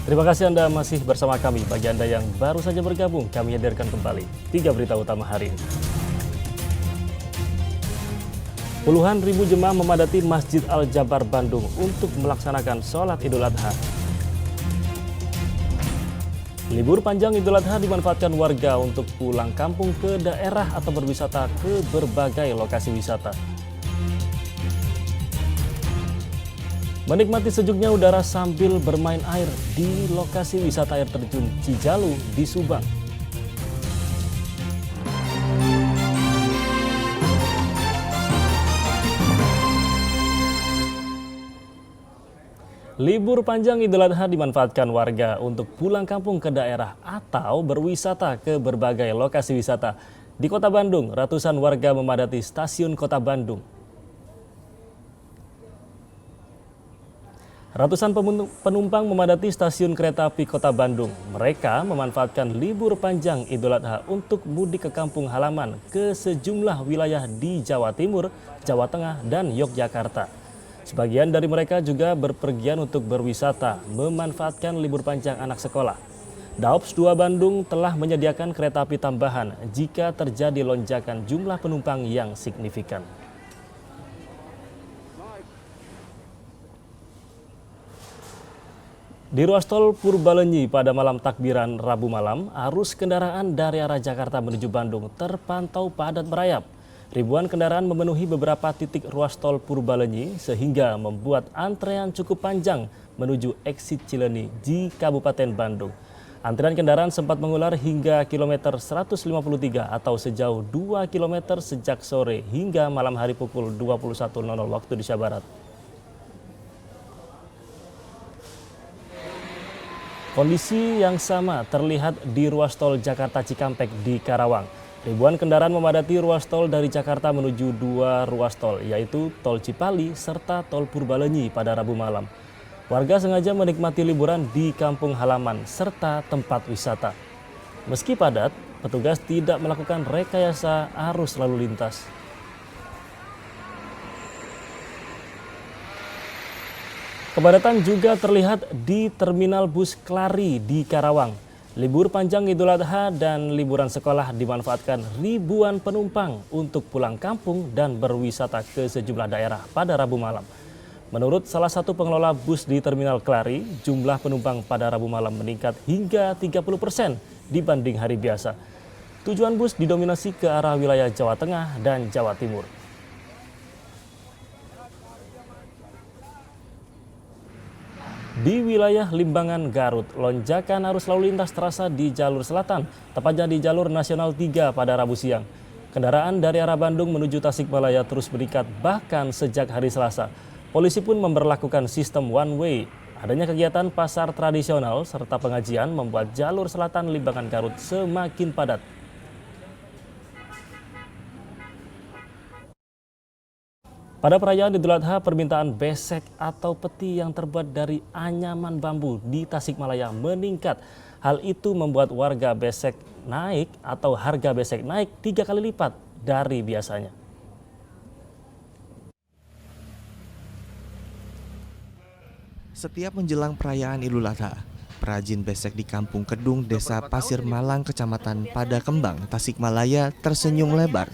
Terima kasih Anda masih bersama kami. Bagi Anda yang baru saja bergabung, kami hadirkan kembali 3 berita utama hari ini. Puluhan ribu jemaah memadati Masjid Al-Jabar Bandung untuk melaksanakan sholat Idul Adha. Libur panjang Idul Adha dimanfaatkan warga untuk pulang kampung ke daerah atau berwisata ke berbagai lokasi wisata. Menikmati sejuknya udara sambil bermain air di lokasi wisata air terjun Cijalu di Subang. Libur panjang Idul Adha dimanfaatkan warga untuk pulang kampung ke daerah atau berwisata ke berbagai lokasi wisata. Di Kota Bandung, ratusan warga memadati stasiun Kota Bandung. Ratusan penumpang memadati stasiun kereta api Kota Bandung. Mereka memanfaatkan libur panjang Idul Adha untuk mudik ke kampung halaman ke sejumlah wilayah di Jawa Timur, Jawa Tengah, dan Yogyakarta. Sebagian dari mereka juga berpergian untuk berwisata, memanfaatkan libur panjang anak sekolah. Daops 2 Bandung telah menyediakan kereta api tambahan jika terjadi lonjakan jumlah penumpang yang signifikan. Di ruas tol Purbalenyi pada malam takbiran Rabu malam, arus kendaraan dari arah Jakarta menuju Bandung terpantau padat merayap. Ribuan kendaraan memenuhi beberapa titik ruas tol Purbalenyi sehingga membuat antrean cukup panjang menuju exit Cileunyi di Kabupaten Bandung. Antrian kendaraan sempat mengular hingga kilometer 153 atau sejauh 2 km sejak sore hingga malam hari pukul 21.00 waktu Indonesia Barat. Kondisi yang sama terlihat di ruas tol Jakarta Cikampek di Karawang. Ribuan kendaraan memadati ruas tol dari Jakarta menuju 2 ruas tol, yaitu Tol Cipali serta Tol Purbalenyi pada Rabu malam. Warga sengaja menikmati liburan di kampung halaman serta tempat wisata. Meski padat, petugas tidak melakukan rekayasa arus lalu lintas. Kepadatan juga terlihat di Terminal Bus Klari di Karawang. Libur panjang Idul Adha dan liburan sekolah dimanfaatkan ribuan penumpang untuk pulang kampung dan berwisata ke sejumlah daerah pada Rabu malam. Menurut salah satu pengelola bus di Terminal Klari, jumlah penumpang pada Rabu malam meningkat hingga 30% dibanding hari biasa. Tujuan bus didominasi ke arah wilayah Jawa Tengah dan Jawa Timur. Di wilayah Limbangan, Garut, lonjakan arus lalu lintas terasa di jalur selatan, tepatnya di jalur Nasional 3 pada Rabu siang. Kendaraan dari arah Bandung menuju Tasikmalaya terus meningkat bahkan sejak hari Selasa. Polisi pun memberlakukan sistem one way. Adanya kegiatan pasar tradisional serta pengajian membuat jalur selatan Limbangan, Garut semakin padat. Pada perayaan Idul Adha, permintaan besek atau peti yang terbuat dari anyaman bambu di Tasikmalaya meningkat. Hal itu membuat harga besek naik 3 kali lipat dari biasanya. Setiap menjelang perayaan Idul Adha, perajin besek di Kampung Kedung, Desa Pasir Malang, Kecamatan Padakembang, Tasikmalaya tersenyum lebar.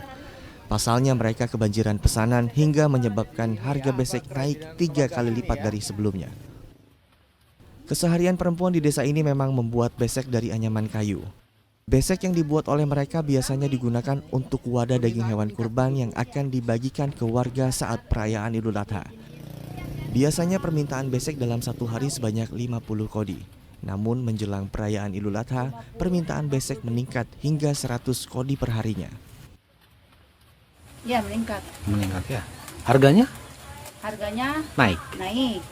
Pasalnya mereka kebanjiran pesanan hingga menyebabkan harga besek naik 3 kali lipat dari sebelumnya. Keseharian perempuan di desa ini memang membuat besek dari anyaman kayu. Besek yang dibuat oleh mereka biasanya digunakan untuk wadah daging hewan kurban yang akan dibagikan ke warga saat perayaan Idul Adha. Biasanya permintaan besek dalam satu hari sebanyak 50 kodi. Namun menjelang perayaan Idul Adha, permintaan besek meningkat hingga 100 kodi per harinya. Ya, meningkat. Meningkat ya. Harganya? Harganya Naik. naik.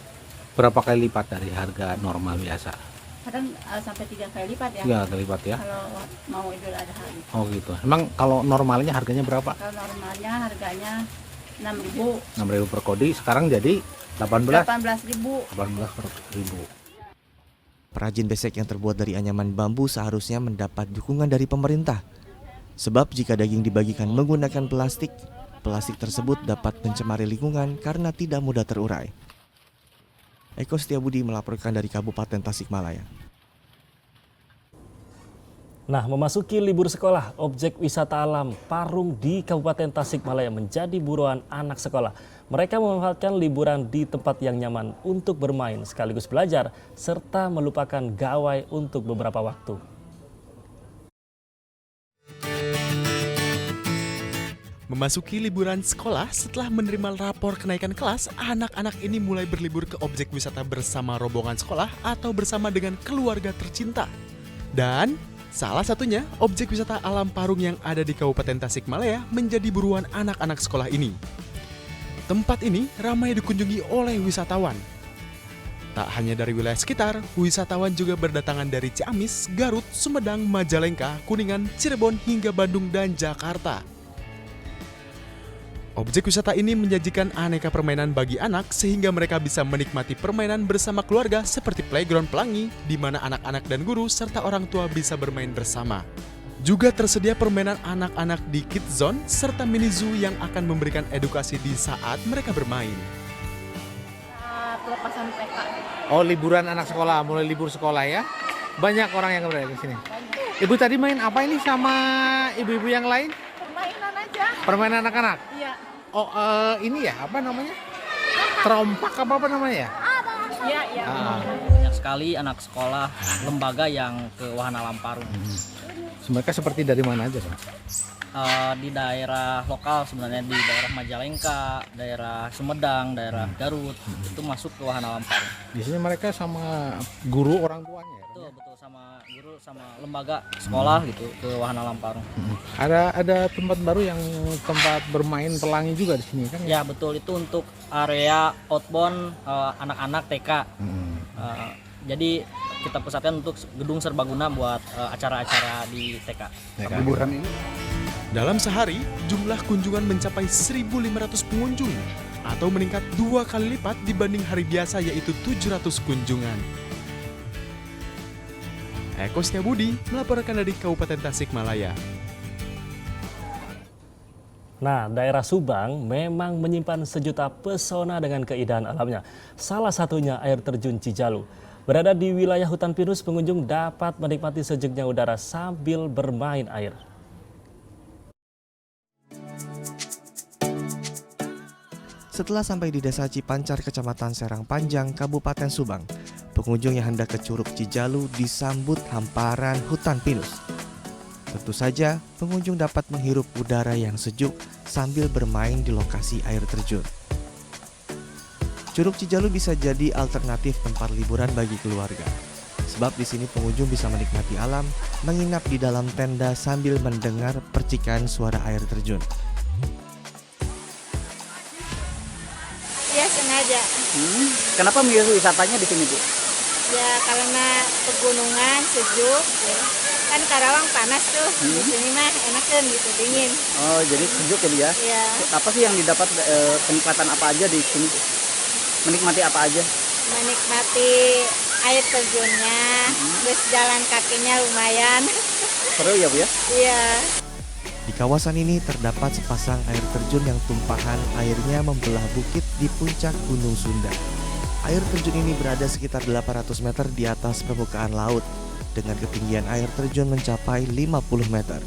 Berapa kali lipat dari harga normal biasa? Kadang sampai 3 kali lipat ya. 3 kali lipat ya. Kalau mau Idul Adha. Oh gitu. Emang kalau normalnya harganya berapa? Kalau normalnya harganya 6.000. 6.000 per kodi, sekarang jadi 18? 18.000. 18 per ribu. Perajin besek yang terbuat dari anyaman bambu seharusnya mendapat dukungan dari pemerintah. Sebab jika daging dibagikan menggunakan plastik, plastik tersebut dapat mencemari lingkungan karena tidak mudah terurai. Eko Setiabudi melaporkan dari Kabupaten Tasikmalaya. Nah, memasuki libur sekolah, objek wisata alam Parung di Kabupaten Tasikmalaya menjadi buruan anak sekolah. Mereka memanfaatkan liburan di tempat yang nyaman untuk bermain sekaligus belajar serta melupakan gawai untuk beberapa waktu. Memasuki liburan sekolah, setelah menerima rapor kenaikan kelas, anak-anak ini mulai berlibur ke objek wisata bersama rombongan sekolah atau bersama dengan keluarga tercinta. Dan salah satunya, objek wisata alam Parung yang ada di Kabupaten Tasikmalaya menjadi buruan anak-anak sekolah ini. Tempat ini ramai dikunjungi oleh wisatawan. Tak hanya dari wilayah sekitar, wisatawan juga berdatangan dari Ciamis, Garut, Sumedang, Majalengka, Kuningan, Cirebon, hingga Bandung dan Jakarta. Objek wisata ini menyajikan aneka permainan bagi anak sehingga mereka bisa menikmati permainan bersama keluarga seperti playground pelangi di mana anak-anak dan guru serta orang tua bisa bermain bersama. Juga tersedia permainan anak-anak di Kids Zone serta mini zoo yang akan memberikan edukasi di saat mereka bermain. Pelepasan PK. Oh, liburan anak sekolah, mulai libur sekolah ya. Banyak orang yang berada di sini. Ibu tadi main apa ini sama ibu-ibu yang lain? Permainan aja. Permainan anak-anak. Iya. Oh, ini ya, apa namanya? Terompak apa namanya ya? Iya, iya. Banyak sekali anak sekolah lembaga yang ke Wahana Alam Parung. Mereka seperti dari mana aja, Pak? Di daerah lokal sebenarnya, di daerah Majalengka, daerah Sumedang, daerah Garut, itu masuk ke Wahana Alam Parung. Biasanya mereka sama guru orang tuanya ya? Betul, sama guru, sama lembaga sekolah gitu ke Wahana Alam Parung. Ada tempat baru yang tempat bermain pelangi juga di sini kan? Ya betul, itu untuk area outbound anak-anak TK. Jadi kita pusatkan untuk gedung serbaguna buat acara-acara di TK. Liburan ini? Dalam sehari, jumlah kunjungan mencapai 1.500 pengunjung atau meningkat 2 kali lipat dibanding hari biasa yaitu 700 kunjungan. Eko Setiabudi melaporkan dari Kabupaten Tasikmalaya. Nah, daerah Subang memang menyimpan sejuta pesona dengan keindahan alamnya. Salah satunya air terjun Cijalu. Berada di wilayah hutan pinus, pengunjung dapat menikmati sejuknya udara sambil bermain air. Setelah sampai di Desa Cipancar, Kecamatan Serang Panjang, Kabupaten Subang, pengunjung yang hendak ke Curug Cijalu disambut hamparan hutan pinus. Tentu saja, pengunjung dapat menghirup udara yang sejuk sambil bermain di lokasi air terjun. Curug Cijalu bisa jadi alternatif tempat liburan bagi keluarga. Sebab di sini pengunjung bisa menikmati alam, menginap di dalam tenda sambil mendengar percikan suara air terjun. Ya sengaja. Kenapa milih wisatanya di sini, Bu? Ya karena pegunungan sejuk. Ya. Kan Karawang panas tuh. Di sini mah enak kan gitu, dingin. Oh, jadi sejuk ya, Bu ya? Ya. Apa sih yang didapat, kenikmatan apa aja di sini? Menikmati apa aja? Menikmati air terjunnya, terus jalan kakinya lumayan. Seru ya, Bu ya? Iya. Di kawasan ini terdapat sepasang air terjun yang tumpahan airnya membelah bukit di puncak Gunung Sunda. Air terjun ini berada sekitar 800 meter di atas permukaan laut, dengan ketinggian air terjun mencapai 50 meter.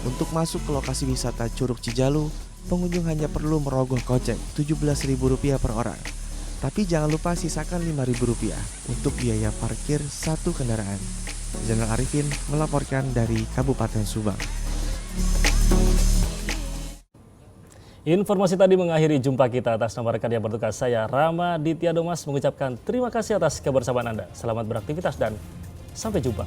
Untuk masuk ke lokasi wisata Curug Cijalu, pengunjung hanya perlu merogoh kocek Rp17.000 per orang. Tapi jangan lupa sisakan Rp5.000 untuk biaya parkir satu kendaraan. Zainal Arifin melaporkan dari Kabupaten Subang. Informasi tadi mengakhiri jumpa kita. Atas nama rekan yang bertugas, saya Rama Ditya Domas mengucapkan terima kasih atas kebersamaan Anda. Selamat beraktivitas dan sampai jumpa.